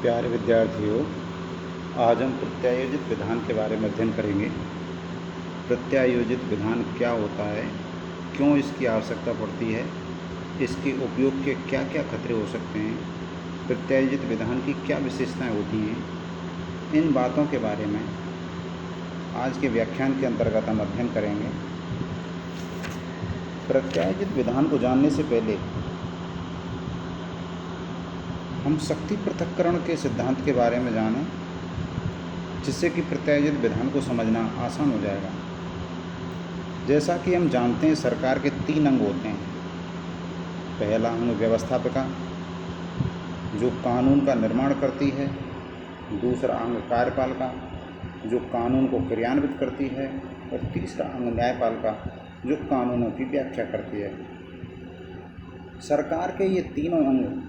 प्यारे विद्यार्थियों, आज हम प्रत्यायोजित विधान के बारे में अध्ययन करेंगे। प्रत्यायोजित विधान क्या होता है, क्यों इसकी आवश्यकता पड़ती है, इसके उपयोग के क्या क्या खतरे हो सकते हैं, प्रत्यायोजित विधान की क्या विशेषताएं होती हैं, इन बातों के बारे में आज के व्याख्यान के अंतर्गत हम अध्ययन करेंगे। प्रत्यायोजित विधान को जानने से पहले हम शक्ति पृथक्करण के सिद्धांत के बारे में जानें, जिससे कि प्रत्यायोजित विधान को समझना आसान हो जाएगा। जैसा कि हम जानते हैं, सरकार के 3 अंग होते हैं। पहला अंग व्यवस्थापिका, जो कानून का निर्माण करती है। दूसरा अंग कार्यपालिका, जो कानून को क्रियान्वित करती है। और तीसरा अंग न्यायपालिका, जो कानूनों की व्याख्या करती है। सरकार के ये तीनों अंग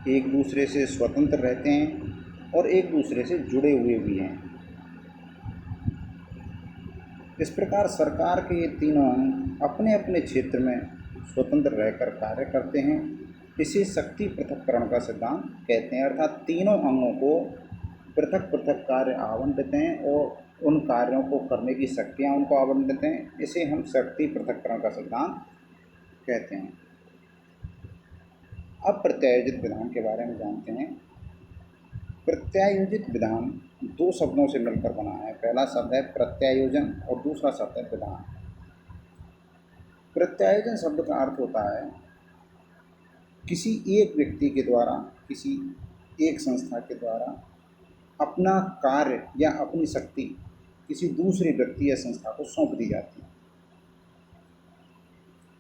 एक दूसरे से स्वतंत्र रहते हैं और एक दूसरे से जुड़े हुए भी हैं। इस प्रकार सरकार के ये तीनों अंग अपने अपने क्षेत्र में स्वतंत्र रहकर कार्य करते हैं। इसे शक्ति पृथक्करण का सिद्धांत कहते हैं, अर्थात तीनों अंगों को पृथक पृथक कार्य आवंटित हैं और उन कार्यों को करने की शक्तियाँ उनको आवंटित हैं। इसे हम शक्ति पृथक्करण का सिद्धांत कहते हैं। अब प्रत्यायोजित विधान के बारे में जानते हैं। प्रत्यायोजित विधान 2 शब्दों से मिलकर बना है। पहला शब्द है प्रत्यायोजन और दूसरा शब्द है विधान। प्रत्यायोजन शब्द का अर्थ होता है किसी एक व्यक्ति के द्वारा, किसी एक संस्था के द्वारा अपना कार्य या अपनी शक्ति किसी दूसरे व्यक्ति या संस्था को सौंप दी जाती है।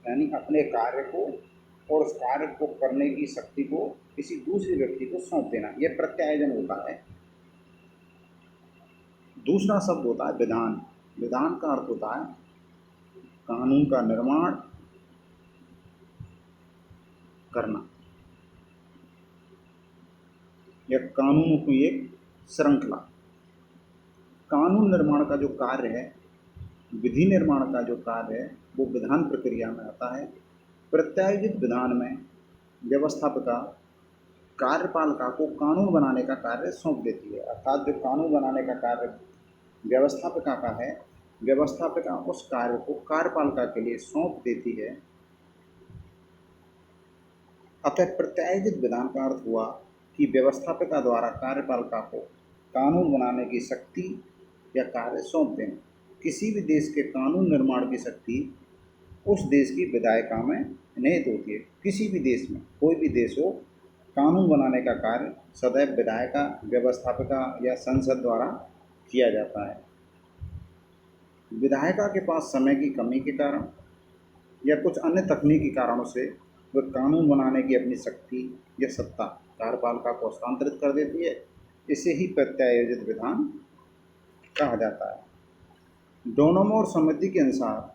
यानी अपने कार्य को और उस कार्य को करने की शक्ति को किसी दूसरे व्यक्ति को सौंप देना, यह प्रत्यायोजन होता है। दूसरा शब्द होता है विधान। विधान का अर्थ होता है कानून का निर्माण करना या कानूनों की एक श्रृंखला। कानून निर्माण का जो कार्य है, विधि निर्माण का जो कार्य है, वो विधान प्रक्रिया में आता है। प्रत्यायोजित विधान में व्यवस्थापिका कार्यपालिका को कानून बनाने का कार्य सौंप देती है, अर्थात जो कानून बनाने का कार्य व्यवस्थापिका का है, व्यवस्थापिका उस कार्य को कार्यपालिका के लिए सौंप देती है। अतः प्रत्यायोजित विधान का अर्थ हुआ कि व्यवस्थापिका द्वारा कार्यपालिका को कानून बनाने की शक्ति या कार्य सौंप देना। किसी भी देश के कानून निर्माण की शक्ति उस देश की विधायिका में निहित होती है। किसी भी देश में, कोई भी देश हो, कानून बनाने का कार्य सदैव विधायिका, व्यवस्थापिका या संसद द्वारा किया जाता है। विधायिका के पास समय की कमी के कारण या कुछ अन्य तकनीकी कारणों से वह कानून बनाने की अपनी शक्ति या सत्ता कार्यपालिका को हस्तांतरित कर देती है। इसे ही प्रत्यायोजित विधान कहा जाता है। डोनोमोर समिति के अनुसार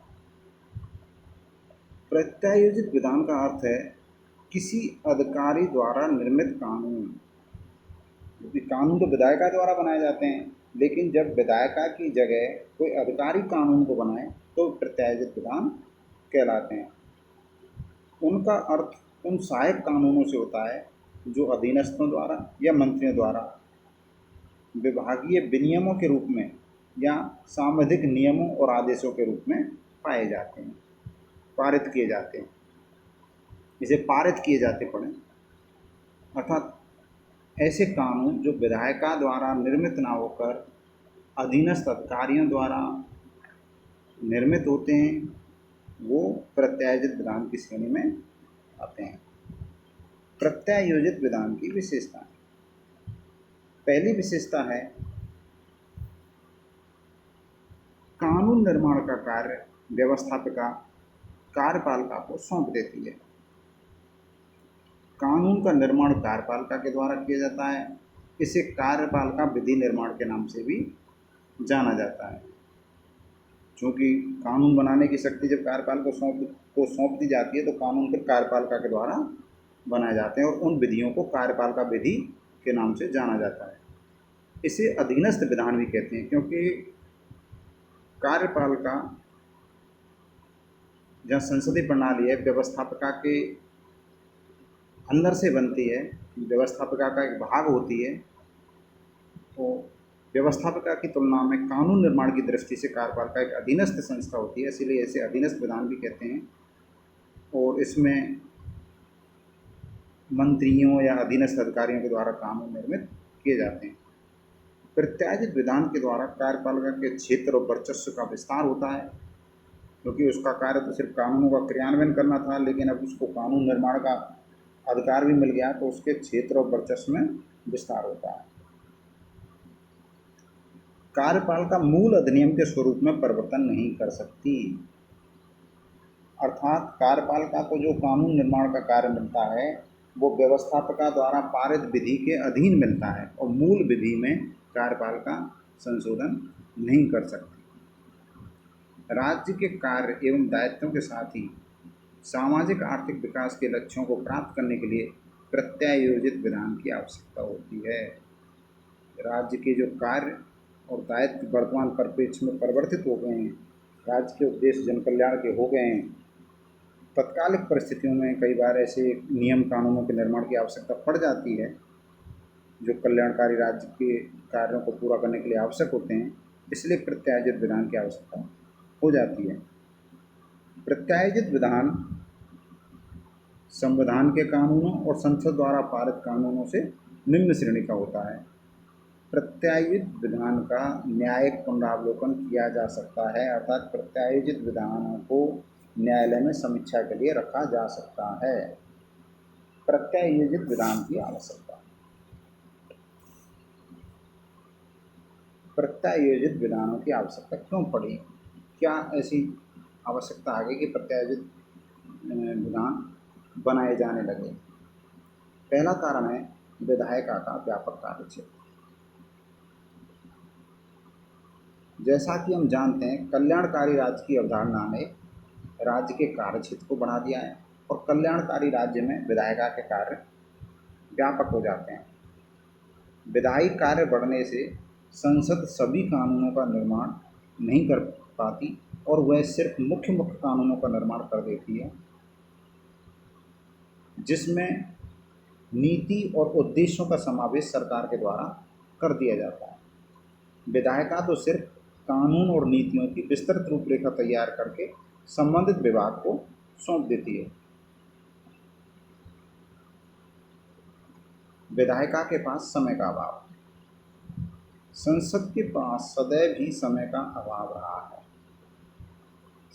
प्रत्यायोजित विधान का अर्थ है किसी अधिकारी द्वारा निर्मित कानून। क्योंकि कानून तो विधायिका द्वारा बनाए जाते हैं, लेकिन जब विधायिका की जगह कोई अधिकारी कानून को बनाए तो प्रत्यायोजित विधान कहलाते हैं। उनका अर्थ उन सहायक कानूनों से होता है जो अधीनस्थों द्वारा या मंत्रियों द्वारा विभागीय विनियमों के रूप में या सांविधिक नियमों और आदेशों के रूप में पाए जाते हैं, पारित किए जाते हैं। इसे पारित किए जाते पड़े, अर्थात ऐसे कानून जो विधायिका द्वारा निर्मित ना होकर अधीनस्थ अधिकारियों द्वारा निर्मित होते हैं, वो प्रत्यायोजित विधान की श्रेणी में आते हैं। प्रत्यायोजित विधान की विशेषता। पहली विशेषता है कानून निर्माण का कार्य व्यवस्थापिका कार्यपालिका को सौंप देती है। कानून का निर्माण कार्यपालिका के द्वारा किया जाता है। इसे कार्यपालिका विधि निर्माण के नाम से भी जाना जाता है। क्योंकि कानून बनाने की शक्ति जब कार्यपालिका को सौंप दी जाती है तो कानून फिर कार्यपालिका के द्वारा बनाए जाते हैं और उन विधियों को कार्यपालिका विधि के नाम से जाना जाता है। इसे अधीनस्थ विधान भी कहते हैं, क्योंकि कार्यपालिका जहाँ संसदीय प्रणाली है, व्यवस्थापिका के अंदर से बनती है, व्यवस्थापिका का एक भाग होती है, तो व्यवस्थापिका की तुलना में कानून निर्माण की दृष्टि से कार्यपालिका एक अधीनस्थ संस्था होती है, इसीलिए इसे अधीनस्थ विधान भी कहते हैं। और इसमें मंत्रियों या अधीनस्थ अधिकारियों के द्वारा कानून निर्मित किए जाते हैं। प्रत्याशित विधान के द्वारा कार्यपालिका के क्षेत्र और वर्चस्व का विस्तार होता है, क्योंकि उसका कार्य तो सिर्फ कानूनों का क्रियान्वयन करना था, लेकिन अब उसको कानून निर्माण का अधिकार भी मिल गया, तो उसके क्षेत्र और वर्चस्व में विस्तार होता है। कार्यपालिका मूल अधिनियम के स्वरूप में परिवर्तन नहीं कर सकती, अर्थात कार्यपालिका को जो कानून निर्माण का कार्य मिलता है वो व्यवस्थापिका द्वारा पारित विधि के अधीन मिलता है, और मूल विधि में कार्यपालिका संशोधन नहीं कर सकती। राज्य के कार्य एवं दायित्वों के साथ ही सामाजिक आर्थिक विकास के लक्ष्यों को प्राप्त करने के लिए प्रत्यायोजित विधान की आवश्यकता होती है। राज्य के जो कार्य और दायित्व वर्तमान परिप्रेक्ष्य में परिवर्तित हो गए हैं, राज्य के उद्देश्य जन कल्याण के हो गए हैं, तत्कालिक परिस्थितियों में कई बार ऐसे नियम कानूनों के निर्माण की आवश्यकता पड़ जाती है जो कल्याणकारी राज्य के कार्यों को पूरा करने के लिए आवश्यक होते हैं, इसलिए प्रत्यायोजित विधान की आवश्यकता हो जाती है। प्रत्यायोजित विधान संविधान के कानूनों और संसद द्वारा पारित कानूनों से निम्न श्रेणी का होता है। प्रत्यायोजित विधान का न्यायिक पुनरावलोकन किया जा सकता है, अर्थात प्रत्यायोजित विधानों को न्यायालय में समीक्षा के लिए रखा जा सकता है। प्रत्यायोजित विधान की आवश्यकता। प्रत्यायोजित विधानों की आवश्यकता क्यों पड़ी? क्या ऐसी आवश्यकता आ गई कि प्रत्यायोजित विधान बनाए जाने लगे? पहला कारण है विधायिका का व्यापक कार्यक्षेत्र। जैसा कि हम जानते हैं, कल्याणकारी राज्य की अवधारणा ने राज्य के कार्यक्षेत्र को बढ़ा दिया है, और कल्याणकारी राज्य में विधायिका के कार्य व्यापक हो जाते हैं। विधायी कार्य बढ़ने से संसद सभी कानूनों का निर्माण नहीं कर पाती, और वह सिर्फ मुख्य कानूनों का निर्माण कर देती है, जिसमें नीति और उद्देश्यों का समावेश सरकार के द्वारा कर दिया जाता है। विधायिका तो सिर्फ कानून और नीतियों की विस्तृत रूपरेखा तैयार करके संबंधित विभाग को सौंप देती है। विधायिका के पास समय का अभाव। संसद के पास सदैव ही समय का अभाव रहा है।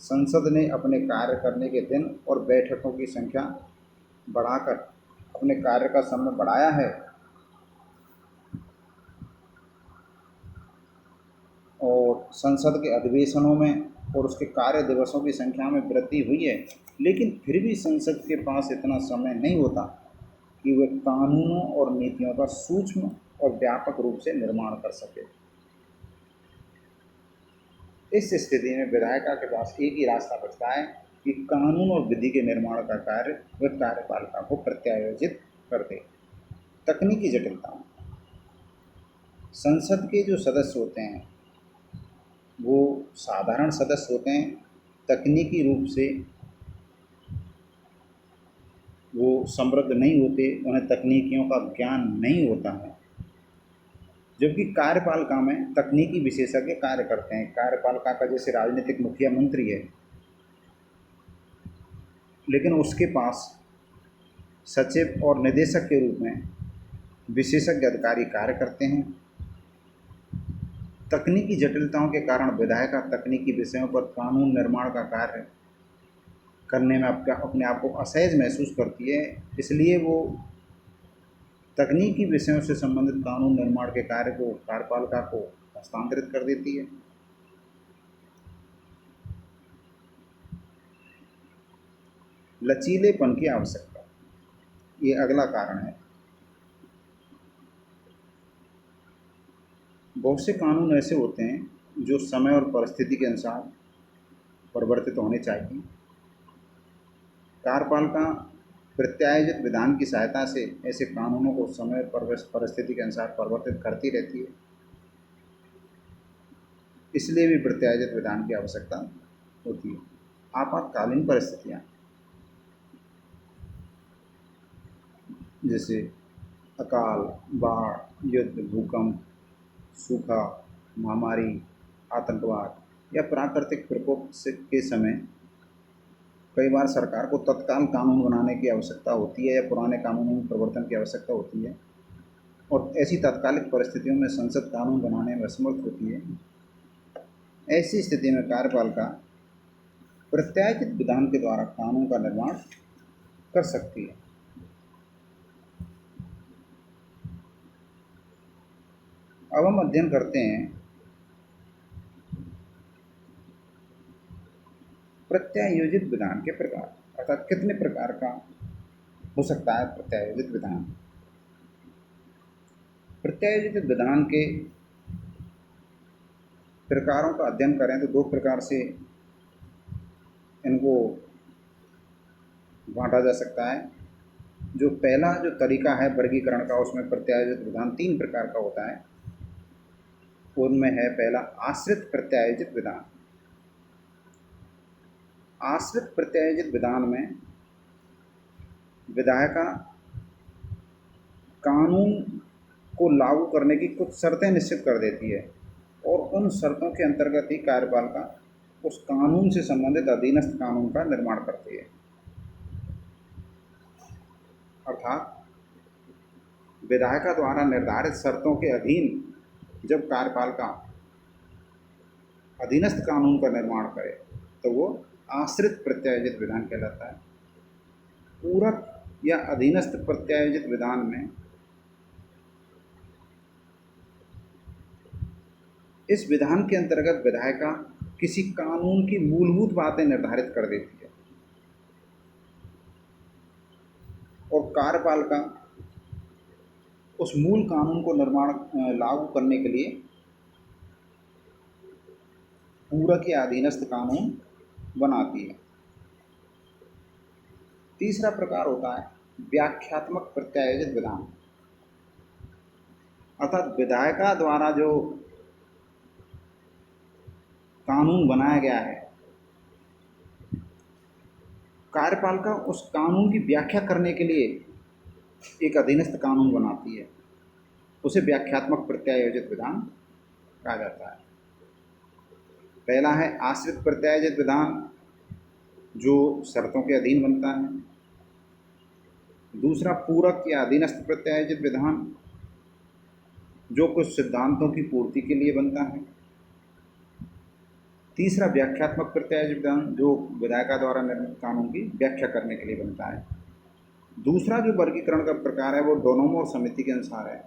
संसद ने अपने कार्य करने के दिन और बैठकों की संख्या बढ़ाकर अपने कार्य का समय बढ़ाया है, और संसद के अधिवेशनों में और उसके कार्य दिवसों की संख्या में वृद्धि हुई है, लेकिन फिर भी संसद के पास इतना समय नहीं होता कि वे कानूनों और नीतियों का सूक्ष्म और व्यापक रूप से निर्माण कर सके। इस स्थिति में विधायिका के पास एक ही रास्ता बचता है कि कानून और विधि के निर्माण का कार्य वह कार्यपालिका को प्रत्यायोजित कर दे। तकनीकी जटिलता। संसद के जो सदस्य होते हैं वो साधारण सदस्य होते हैं, तकनीकी रूप से वो समृद्ध नहीं होते, उन्हें तकनीकियों का ज्ञान नहीं होता है। जबकि कार्यपालिका में तकनीकी विशेषज्ञ कार्य करते हैं। कार्यपालिका का जैसे राजनीतिक मुखिया मंत्री है, लेकिन उसके पास सचिव और निदेशक के रूप में विशेषज्ञ अधिकारी कार्य करते हैं। तकनीकी जटिलताओं के कारण विधायिका तकनीकी विषयों पर कानून निर्माण का कार्य करने में अपने आप को असहज महसूस करती है, इसलिए वो तकनीकी विषयों से संबंधित कानून निर्माण के कार्य को कार्यपालिका को हस्तांतरित कर देती है। लचीलेपन की आवश्यकता, ये अगला कारण है। बहुत से कानून ऐसे होते हैं जो समय और परिस्थिति के अनुसार परिवर्तित होने चाहिए। कार्यपालिका प्रत्यायोजित विधान की सहायता से ऐसे कानूनों को समय और परिस्थिति के अनुसार परिवर्तित करती रहती है, इसलिए भी प्रत्यायोजित विधान की आवश्यकता होती है। आपातकालीन परिस्थितियाँ। जैसे अकाल, बाढ़, युद्ध, भूकंप, सूखा, महामारी, आतंकवाद या प्राकृतिक प्रकोप से के समय कई बार सरकार को तत्काल कानून बनाने की आवश्यकता होती है या पुराने कानूनों में परिवर्तन की आवश्यकता होती है, और ऐसी तात्कालिक परिस्थितियों में संसद कानून बनाने में असमर्थ होती है। ऐसी स्थिति में कार्यपालिका प्रत्याशित विधान के द्वारा कानून का निर्माण कर सकती है। अब हम अध्ययन करते हैं प्रत्यायोजित विधान के प्रकार, अर्थात कितने प्रकार का हो सकता है प्रत्यायोजित विधान। प्रत्यायोजित विधान के प्रकारों का अध्ययन करें तो दो प्रकार से इनको बांटा जा सकता है। जो पहला जो तरीका है वर्गीकरण का, उसमें प्रत्यायोजित विधान तीन प्रकार का होता है। उनमें है पहला आश्रित प्रत्यायोजित विधान। आश्रित प्रत्यायोजित विधान में विधायिका कानून को लागू करने की कुछ शर्तें निश्चित कर देती है और उन शर्तों के अंतर्गत ही कार्यपालिका उस कानून से संबंधित अधीनस्थ कानून का निर्माण करती है। अर्थात विधायिका द्वारा निर्धारित शर्तों के अधीन जब कार्यपालिका अधीनस्थ कानून का निर्माण करे तो वो आश्रित प्रत्यायोजित विधान कहलाता है। पूरक या अधीनस्थ प्रत्यायोजित विधान में इस विधान के अंतर्गत विधायिका किसी कानून की मूलभूत बातें निर्धारित कर देती है और कार्यपालिका उस मूल कानून को लागू करने के लिए पूरक या अधीनस्थ कानून बनाती है। तीसरा प्रकार होता है व्याख्यात्मक प्रत्यायोजित विधान। अर्थात विधायिका द्वारा जो कानून बनाया गया है, कार्यपालिका उस कानून की व्याख्या करने के लिए एक अधीनस्थ कानून बनाती है, उसे व्याख्यात्मक प्रत्यायोजित विधान कहा जाता है। पहला है आश्रित प्रत्यायोजित विधान, जो शर्तों के अधीन बनता है। दूसरा पूरक या अधीनस्थ प्रत्यायोजित विधान, जो कुछ सिद्धांतों की पूर्ति के लिए बनता है। तीसरा व्याख्यात्मक प्रत्यायोजित विधान, जो विधायिका द्वारा निर्मित कानून की व्याख्या करने के लिए बनता है। दूसरा जो वर्गीकरण का प्रकार है वो डोनोमोर समिति के अनुसार है।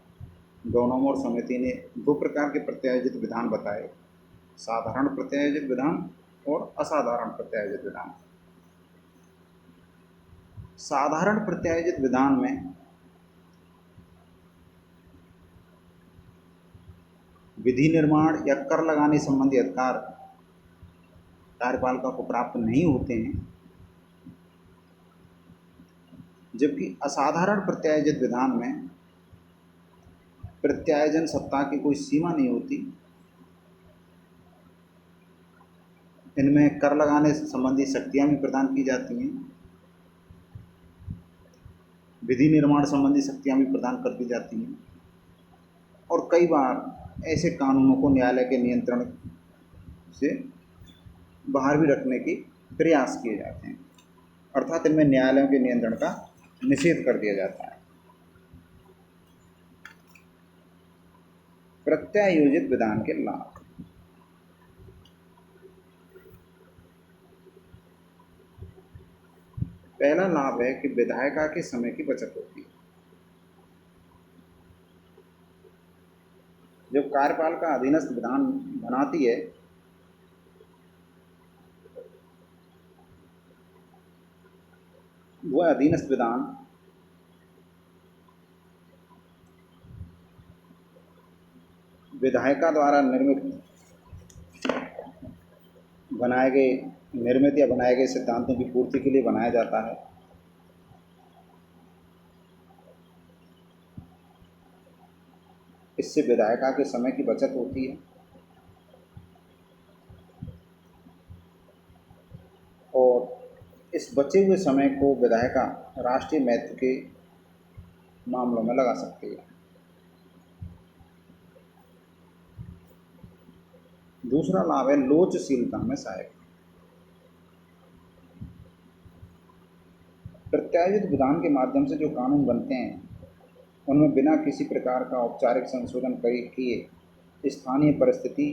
डोनोमोर समिति ने दो प्रकार के प्रत्यायोजित विधान बताए, साधारण प्रत्यायोजित विधान और असाधारण प्रत्यायोजित विधान। साधारण प्रत्यायोजित विधान में विधि निर्माण या कर लगाने संबंधी अधिकार कार्यपालिका को प्राप्त नहीं होते हैं, जबकि असाधारण प्रत्यायोजित विधान में प्रत्यायोजन सत्ता की कोई सीमा नहीं होती। इनमें कर लगाने संबंधी शक्तियां भी प्रदान की जाती हैं, विधि निर्माण संबंधी शक्तियां भी प्रदान कर दी जाती हैं, और कई बार ऐसे कानूनों को न्यायालय के नियंत्रण से बाहर भी रखने की प्रयास किए जाते हैं। अर्थात इनमें न्यायालयों के नियंत्रण का निषेध कर दिया जाता है। प्रत्यायोजित विधान के लाभ। पहला लाभ है कि विधायिका के समय की बचत होती है। जब कार्यपालिका अधीनस्थ विधान बनाती है वह अधीनस्थ विधान विधायिका द्वारा निर्मित या बनाए गए सिद्धांतों की पूर्ति के लिए बनाया जाता है। इससे विधायिका के समय की बचत होती है और इस बचे हुए समय को विधायिका राष्ट्रीय महत्व के मामलों में लगा सकती है। दूसरा लाभ है लोचशीलता में सहायक। प्रत्यायोजित विधान के माध्यम से जो कानून बनते हैं उनमें बिना किसी प्रकार का औपचारिक संशोधन किए स्थानीय परिस्थिति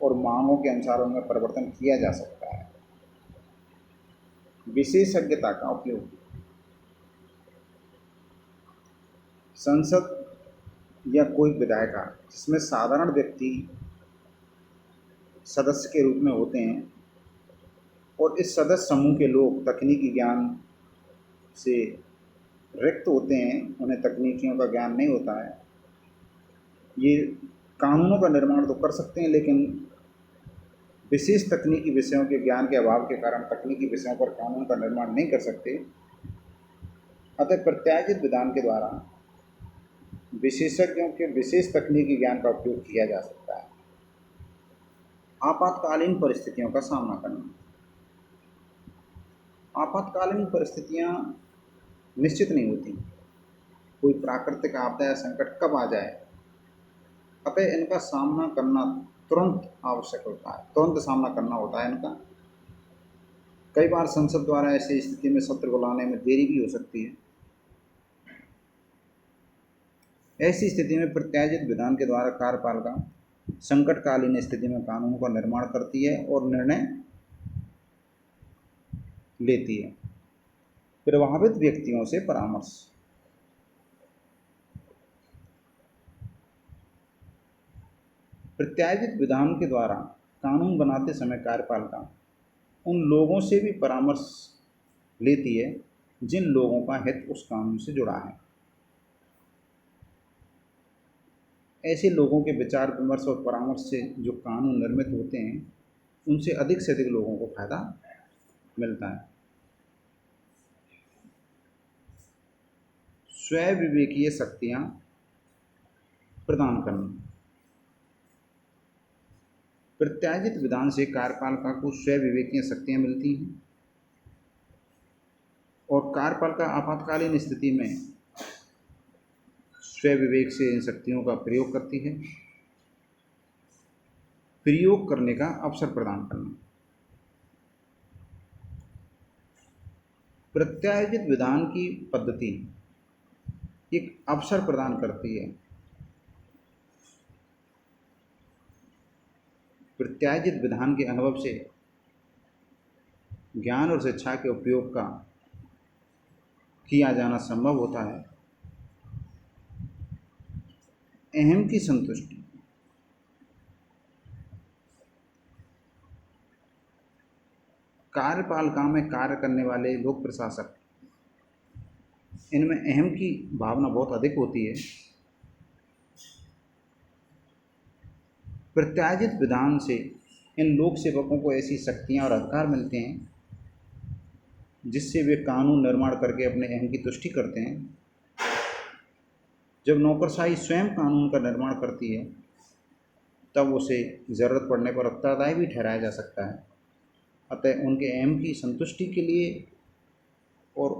और मांगों के अनुसार उनमें परिवर्तन किया जा सकता है। विशेषज्ञता का उपयोग। संसद या कोई विधायिका जिसमें साधारण व्यक्ति सदस्य के रूप में होते हैं और इस सदस्य समूह के लोग तकनीकी ज्ञान से रिक्त होते हैं, उन्हें तकनीकियों का ज्ञान नहीं होता है, ये कानूनों का निर्माण तो कर सकते हैं लेकिन विशेष तकनीकी विषयों के ज्ञान के अभाव के कारण तकनीकी विषयों पर कानून का निर्माण नहीं कर सकते। अतः प्रत्यायोजित विधान के द्वारा विशेषज्ञों के विशेष तकनीकी ज्ञान का उपयोग किया जा सकता है। आपातकालीन परिस्थितियों का सामना करना। आपातकालीन परिस्थितियां निश्चित नहीं होती, कोई प्राकृतिक आपदा या संकट कब आ जाए, अतः इनका सामना करना तुरंत आवश्यक होता है, तुरंत सामना करना होता है इनका। कई बार संसद द्वारा ऐसी स्थिति में सत्र बुलाने में देरी भी हो सकती है। ऐसी स्थिति में प्रत्यायोजित विधान के द्वारा कार्यपालिका संकटकालीन स्थिति में कानून का निर्माण करती है और निर्णय लेती है। प्रभावित व्यक्तियों से परामर्श। प्रत्यायोजित विधान के द्वारा कानून बनाते समय कार्यपालिका उन लोगों से भी परामर्श लेती है जिन लोगों का हित उस कानून से जुड़ा है। ऐसे लोगों के विचार विमर्श और परामर्श से जो कानून निर्मित होते हैं उनसे अधिक से अधिक लोगों को फायदा मिलता है। स्वयं विवेकीय शक्तियां प्रदान करना। प्रत्यायोजित विधान से कार्यपालिका को स्वयं विवेकीय शक्तियां मिलती हैं और कार्यपालिका आपातकालीन स्थिति में स्वयं विवेक से इन शक्तियों का प्रयोग करती है। प्रयोग करने का अवसर प्रदान करना। प्रत्यायोजित विधान की पद्धति एक अवसर प्रदान करती है। प्रत्यायोजित विधान के अनुभव से ज्ञान और शिक्षा के उपयोग का किया जाना संभव होता है। अहम की संतुष्टि। कार्यपालिका में कार्य करने वाले लोक प्रशासक, इनमें अहम की भावना बहुत अधिक होती है। प्रत्यायोजित विधान से इन लोक सेवकों को ऐसी शक्तियां और अधिकार मिलते हैं जिससे वे कानून निर्माण करके अपने अहम की तुष्टि करते हैं। जब नौकरशाही स्वयं कानून का निर्माण करती है तब उसे ज़रूरत पड़ने पर उत्तरदायी भी ठहराया जा सकता है। अतः उनके अहम की संतुष्टि के लिए और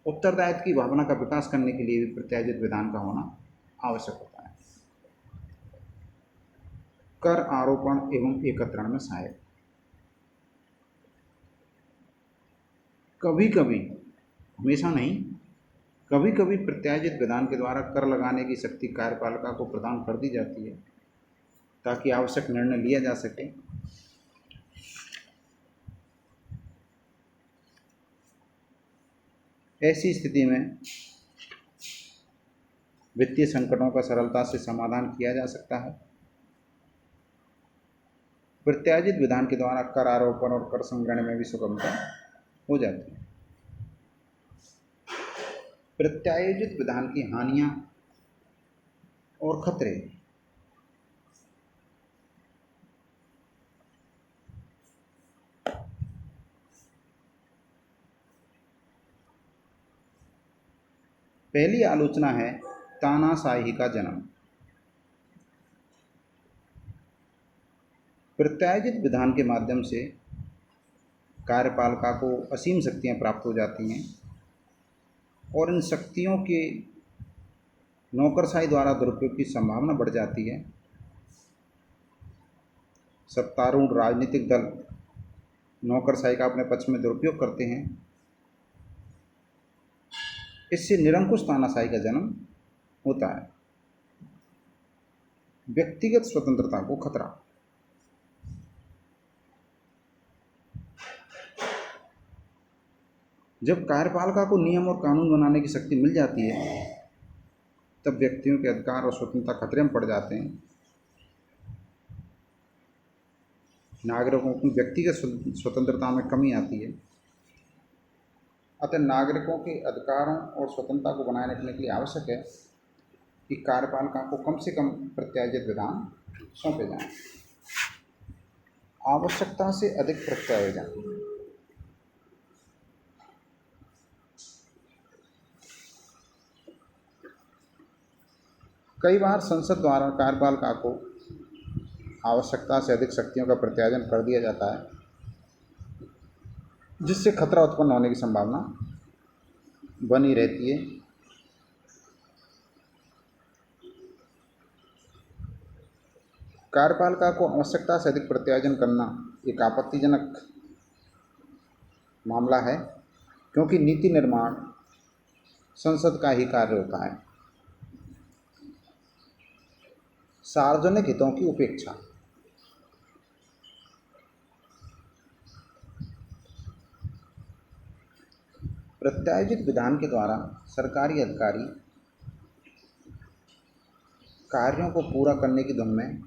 उत्तरदायित्व की भावना का विकास करने के लिए भी प्रत्यायोजित विधान का होना आवश्यक होता है। कर आरोपण एवं एकत्रण में सहायक। कभी कभी, हमेशा नहीं, कभी कभी प्रत्यायोजित विधान के द्वारा कर लगाने की शक्ति कार्यपालिका को प्रदान कर दी जाती है ताकि आवश्यक निर्णय लिया जा सके। ऐसी स्थिति में वित्तीय संकटों का सरलता से समाधान किया जा सकता है। प्रत्यायोजित विधान के द्वारा कर आरोपण और कर संग्रहण में भी सुगमता हो जाती है। प्रत्यायोजित विधान की हानियां और खतरे। पहली आलोचना है तानाशाही का जन्म। प्रत्यायोजित विधान के माध्यम से कार्यपालिका को असीम शक्तियां प्राप्त हो जाती हैं और इन शक्तियों के नौकरशाही द्वारा दुरुपयोग की संभावना बढ़ जाती है। सत्तारूढ़ राजनीतिक दल नौकरशाही का अपने पक्ष में दुरुपयोग करते हैं। इससे निरंकुश तानाशाही का जन्म होता है। व्यक्तिगत स्वतंत्रता को खतरा। जब कार्यपालिका को नियम और कानून बनाने की शक्ति मिल जाती है, तब व्यक्तियों के अधिकार और स्वतंत्रता खतरे में पड़ जाते हैं। नागरिकों की व्यक्तिगत स्वतंत्रता में कमी आती है। अतः नागरिकों के अधिकारों और स्वतंत्रता को बनाए रखने के लिए आवश्यक है कि कार्यपालिका को कम से कम प्रत्यायोजित विधान सौंपे जाएं। आवश्यकता से अधिक प्रत्यायोजन। कई बार संसद द्वारा कार्यपालिका को आवश्यकता से अधिक शक्तियों का प्रत्यायोजन कर दिया जाता है, जिससे खतरा उत्पन्न होने की संभावना बनी रहती है। कार्यपालिका को आवश्यकता से अधिक प्रत्यायोजन करना एक आपत्तिजनक मामला है, क्योंकि नीति निर्माण संसद का ही कार्य होता है। सार्वजनिक हितों की उपेक्षा। प्रत्यायोजित विधान के द्वारा सरकारी अधिकारी कार्यों को पूरा करने की धुन में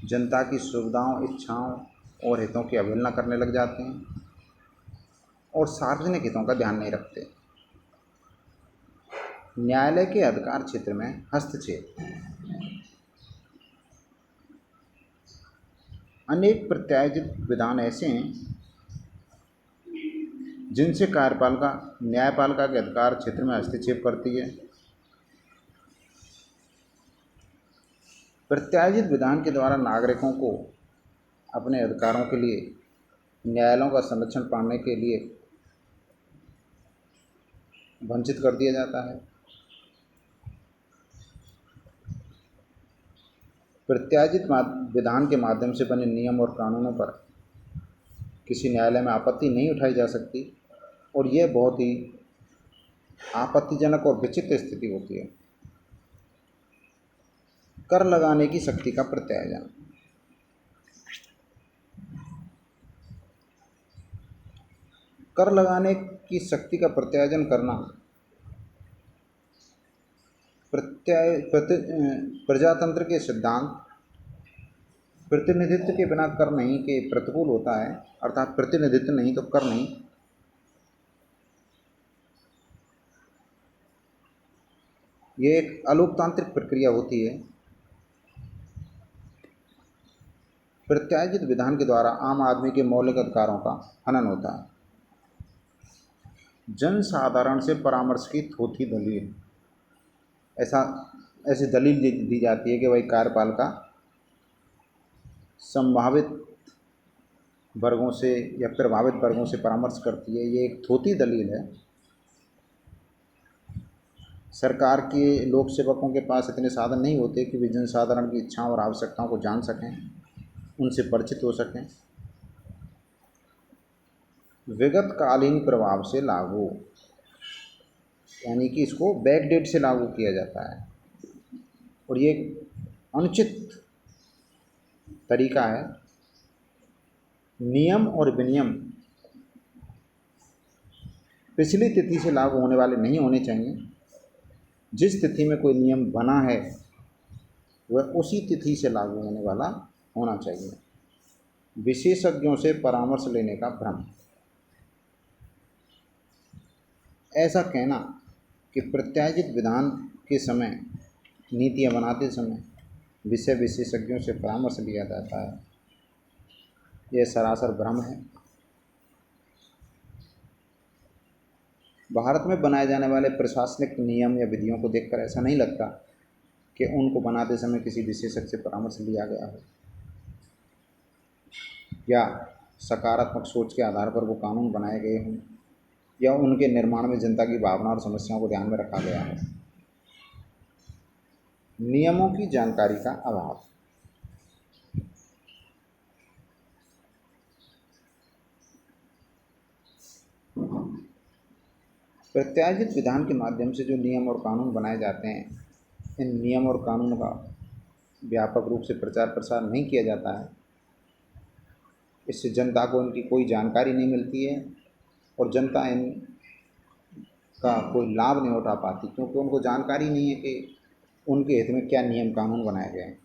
जनता की सुविधाओं, इच्छाओं और हितों की अवहेलना करने लग जाते हैं और सार्वजनिक हितों का ध्यान नहीं रखते। न्यायालय के अधिकार क्षेत्र में हस्तक्षेप। अनेक प्रत्यायोजित विधान ऐसे हैं जिनसे कार्यपालिका न्यायपालिका के अधिकार क्षेत्र में हस्तक्षेप करती है। प्रत्यायोजित विधान के द्वारा नागरिकों को अपने अधिकारों के लिए न्यायालयों का संरक्षण पाने के लिए वंचित कर दिया जाता है। प्रत्यायोजित विधान के माध्यम से बने नियम और कानूनों पर किसी न्यायालय में आपत्ति नहीं उठाई जा सकती और यह बहुत ही आपत्तिजनक और विचित्र स्थिति होती है। कर लगाने की शक्ति का प्रत्यायोजन। कर लगाने की शक्ति का प्रत्यायोजन करना प्रजातंत्र के सिद्धांत प्रतिनिधित्व के बिना कर नहीं के प्रतिकूल होता है, अर्थात प्रतिनिधित्व नहीं तो कर नहीं। ये एक अलोकतांत्रिक प्रक्रिया होती है। प्रत्यायोजित विधान के द्वारा आम आदमी के मौलिक अधिकारों का हनन होता है। जन साधारण से परामर्श की थोथी दलील। ऐसी दलील दी जाती है कि भाई कार्यपालिका संभावित वर्गों से या प्रभावित वर्गों से परामर्श करती है। ये एक थोथी दलील है। सरकार के लोक सेवकों के पास इतने साधन नहीं होते कि वे जनसाधारण की इच्छाओं और आवश्यकताओं को जान सकें, उनसे परिचित हो सकें। विगत कालीन प्रभाव से लागू, यानी कि इसको बैकडेट से लागू किया जाता है और ये अनुचित तरीका है। नियम और विनियम पिछली तिथि से लागू होने वाले नहीं होने चाहिए। जिस तिथि में कोई नियम बना है वह उसी तिथि से लागू होने वाला होना चाहिए। विशेषज्ञों से परामर्श लेने का भ्रम। ऐसा कहना कि प्रत्यायोजित विधान के समय, नीतियाँ बनाते समय विषय विशेषज्ञों से परामर्श लिया जाता है, यह सरासर भ्रम है। भारत में बनाए जाने वाले प्रशासनिक नियम या विधियों को देखकर ऐसा नहीं लगता कि उनको बनाते समय किसी विशेषज्ञ से परामर्श लिया गया हो या सकारात्मक सोच के आधार पर वो कानून बनाए गए हों। या उनके निर्माण में जनता की भावना और समस्याओं को ध्यान में रखा गया है। नियमों की जानकारी का अभाव। प्रत्याशित विधान के माध्यम से जो नियम और कानून बनाए जाते हैं, इन नियम और कानूनों का व्यापक रूप से प्रचार प्रसार नहीं किया जाता है। इससे जनता को इनकी कोई जानकारी नहीं मिलती है और जनता इन का कोई लाभ नहीं उठा पाती, क्योंकि उनको जानकारी नहीं है कि उनके हित में क्या नियम कानून बनाए गए हैं।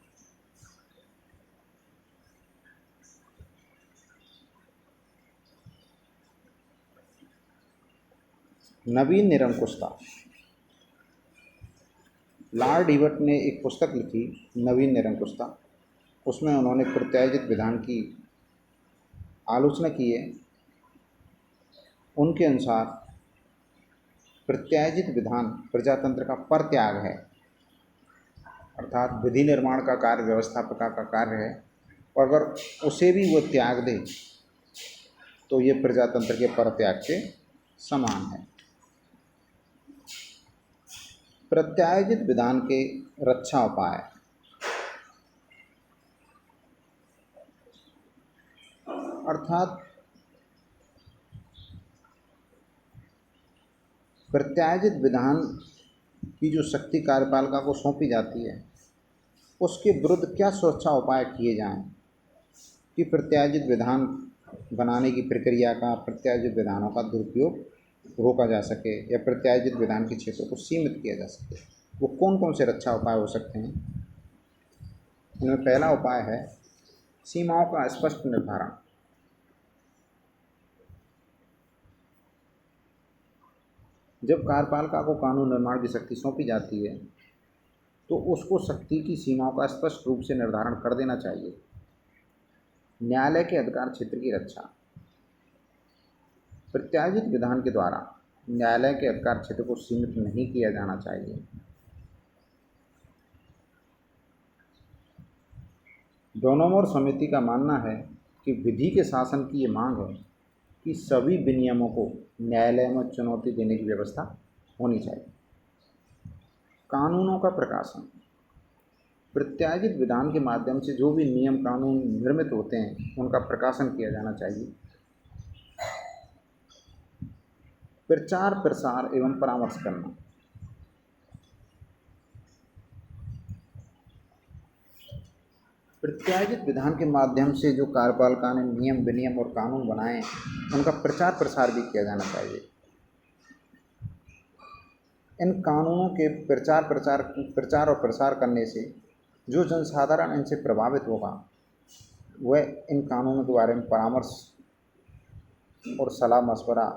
नवीन निरंकुशता। लॉर्ड इवट ने एक पुस्तक लिखी, नवीन निरंकुशता। उसमें उन्होंने प्रत्याशित विधान की आलोचना की है। उनके अनुसार प्रत्याशित विधान प्रजातंत्र का परत्याग है, अर्थात विधि निर्माण का कार्य व्यवस्थापका का कार्य है, और अगर उसे भी वो त्याग दे तो ये प्रजातंत्र के परत्याग के समान है। प्रत्याशित विधान के रक्षा उपाय। अर्थात प्रत्याशित विधान की जो शक्ति कार्यपालिका को सौंपी जाती है, उसके विरुद्ध क्या सुरक्षा उपाय किए जाएं कि प्रत्याशित विधान बनाने की प्रक्रिया का, प्रत्याशित विधानों का दुरुपयोग रोका जा सके या प्रत्याशित विधान के क्षेत्रों को सीमित किया जा सके। वो कौन कौन से रक्षा उपाय हो सकते हैं? इनमें पहला उपाय है सीमाओं का स्पष्ट निर्धारण। जब कार्यपालिका को कानून निर्माण की शक्ति सौंपी जाती है तो उसको शक्ति की सीमाओं का स्पष्ट रूप से निर्धारण कर देना चाहिए। न्यायालय के अधिकार क्षेत्र की रक्षा। प्रत्याशित विधान के द्वारा न्यायालय के अधिकार क्षेत्र को सीमित नहीं किया जाना चाहिए। डोनोमोर समिति का मानना है कि विधि के शासन की ये मांग है कि सभी विनियमों को न्यायालय में चुनौती देने की व्यवस्था होनी चाहिए। कानूनों का प्रकाशन। प्रत्याशित विधान के माध्यम से जो भी नियम कानून निर्मित होते हैं उनका प्रकाशन किया जाना चाहिए। प्रचार प्रसार एवं परामर्श करना। प्रत्याशित विधान के माध्यम से जो कार्यपालिका ने नियम विनियम और कानून बनाए उनका प्रचार प्रसार भी किया जाना चाहिए। इन कानूनों के प्रचार और प्रसार करने से जो जनसाधारण इनसे प्रभावित होगा वह इन कानूनों के बारे में परामर्श और सलाह मशवरा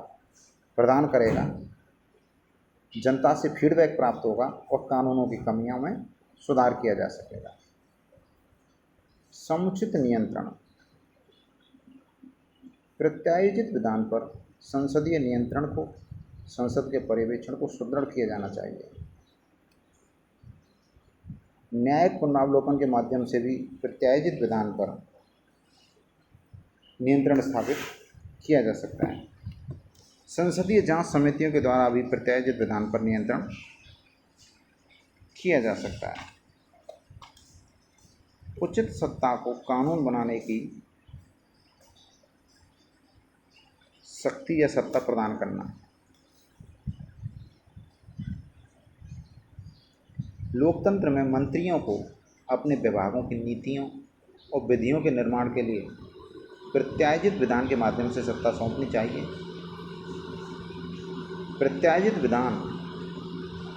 प्रदान करेगा, जनता से फीडबैक प्राप्त होगा और कानूनों की कमियों में सुधार किया जा सकेगा। समुचित नियंत्रण। प्रत्याशित विधान पर संसदीय नियंत्रण को, संसद के पर्यवेक्षण को सुदृढ़ किया जाना चाहिए। न्यायिक पुनरावलोकन के माध्यम से भी प्रत्याशित विधान पर नियंत्रण स्थापित किया जा सकता है। संसदीय जांच समितियों के द्वारा भी प्रत्याशित विधान पर नियंत्रण किया जा सकता है। उचित सत्ता को कानून बनाने की शक्ति या सत्ता प्रदान करना। लोकतंत्र में मंत्रियों को अपने विभागों की नीतियों और विधियों के निर्माण के लिए प्रत्याशित विधान के माध्यम से सत्ता सौंपनी चाहिए। प्रत्याशित विधान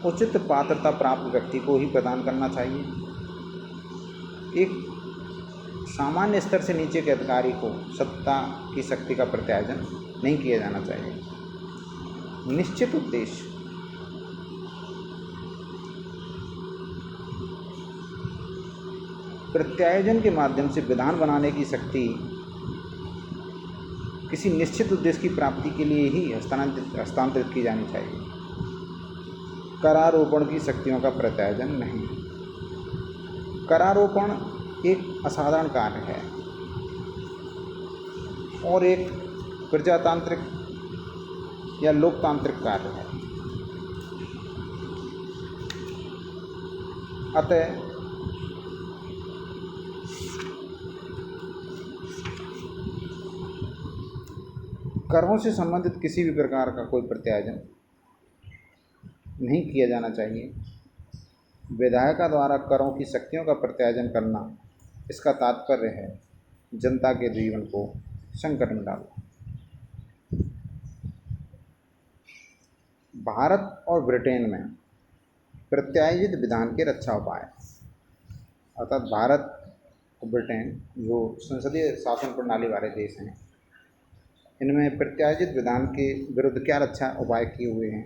उचित पात्रता प्राप्त व्यक्ति को ही प्रदान करना चाहिए। एक सामान्य स्तर से नीचे के अधिकारी को सत्ता की शक्ति का प्रत्यायन नहीं किया जाना चाहिए। निश्चित उद्देश्य। प्रत्यायन के माध्यम से विधान बनाने की शक्ति किसी निश्चित उद्देश्य की प्राप्ति के लिए ही हस्तांतरित की जानी चाहिए। करारोपण की शक्तियों का प्रत्यायन नहीं। करारोपण एक असाधारण कार्य है और एक प्रजातांत्रिक या लोकतांत्रिक कार्य है। अतः करों से संबंधित किसी भी प्रकार का कोई प्रत्यायोजन नहीं किया जाना चाहिए। विधायिका द्वारा करों की शक्तियों का प्रत्यायोजन करना, इसका तात्पर्य है जनता के जीवन को संकट में डालना। भारत और ब्रिटेन में प्रत्यायोजित विधान के रक्षा उपाय, अर्थात भारत और ब्रिटेन जो संसदीय शासन प्रणाली वाले देश हैं, इनमें प्रत्यायोजित विधान के विरुद्ध क्या रक्षा उपाय किए हुए हैं।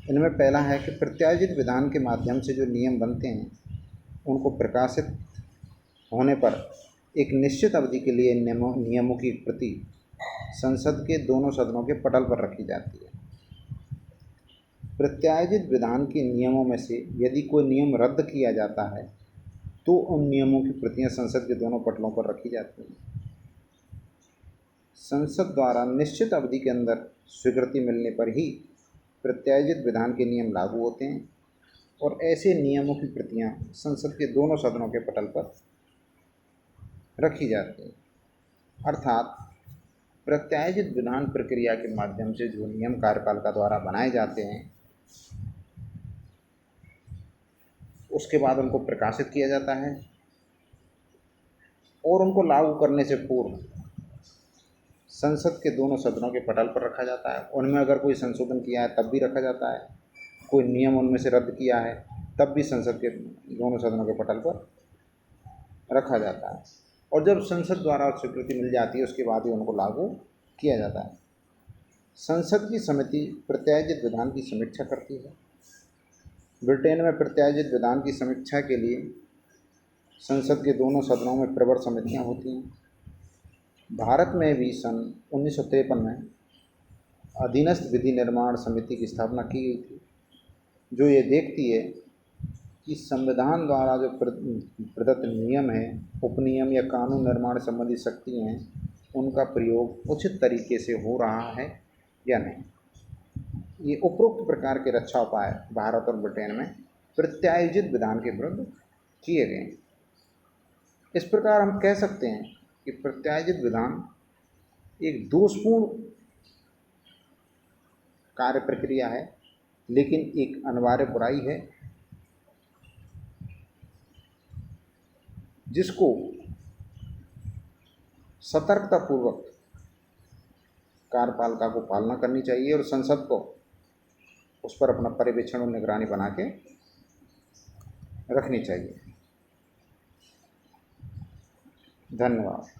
इनमें पहला है कि प्रत्यायोजित विधान के माध्यम से जो नियम बनते हैं उनको प्रकाशित होने पर एक निश्चित अवधि के लिए नियमों की प्रति संसद के दोनों सदनों के पटल पर रखी जाती है। प्रत्यायोजित विधान के नियमों में से यदि कोई नियम रद्द किया जाता है तो उन नियमों की प्रतियां संसद के दोनों पटलों पर रखी जाती हैं। संसद द्वारा निश्चित अवधि के अंदर स्वीकृति मिलने पर ही प्रत्यायोजित विधान के नियम लागू होते हैं और ऐसे नियमों की प्रतियां संसद के दोनों सदनों के पटल पर रखी जाती हैं। अर्थात प्रत्यायोजित विधान प्रक्रिया के माध्यम से जो नियम कार्यपालिका द्वारा बनाए जाते हैं उसके बाद उनको प्रकाशित किया जाता है और उनको लागू करने से पूर्व संसद के दोनों सदनों के पटल पर रखा जाता है। उनमें अगर कोई संशोधन किया है तब भी रखा जाता है, कोई नियम उनमें से रद्द किया है तब भी संसद के दोनों सदनों के पटल पर रखा जाता है और जब संसद द्वारा स्वीकृति मिल जाती है उसके बाद ही उनको लागू किया जाता है। संसद की समिति प्रत्यायोजित विधान की समीक्षा करती है। ब्रिटेन में प्रत्यायोजित विधान की समीक्षा के लिए संसद के दोनों सदनों में प्रवर समितियां होती हैं। भारत में भी सन 1953 में अधीनस्थ विधि निर्माण समिति की स्थापना की गई थी, जो ये देखती है कि संविधान द्वारा जो प्रदत्त नियम है, उपनियम या कानून निर्माण संबंधी शक्ति हैं, उनका प्रयोग उचित तरीके से हो रहा है या नहीं। ये उपरोक्त प्रकार के रक्षा उपाय भारत और ब्रिटेन में प्रत्यायोजित विधान के विरुद्ध किए गए। इस प्रकार हम कह सकते हैं कि प्रत्यायोजित विधान एक दोषपूर्ण कार्य प्रक्रिया है, लेकिन एक अनिवार्य बुराई है जिसको सतर्कतापूर्वक कार्यपालिका को पालना करनी चाहिए और संसद को उस पर अपना पर्यवेक्षण और निगरानी बना के रखनी चाहिए। धन्यवाद।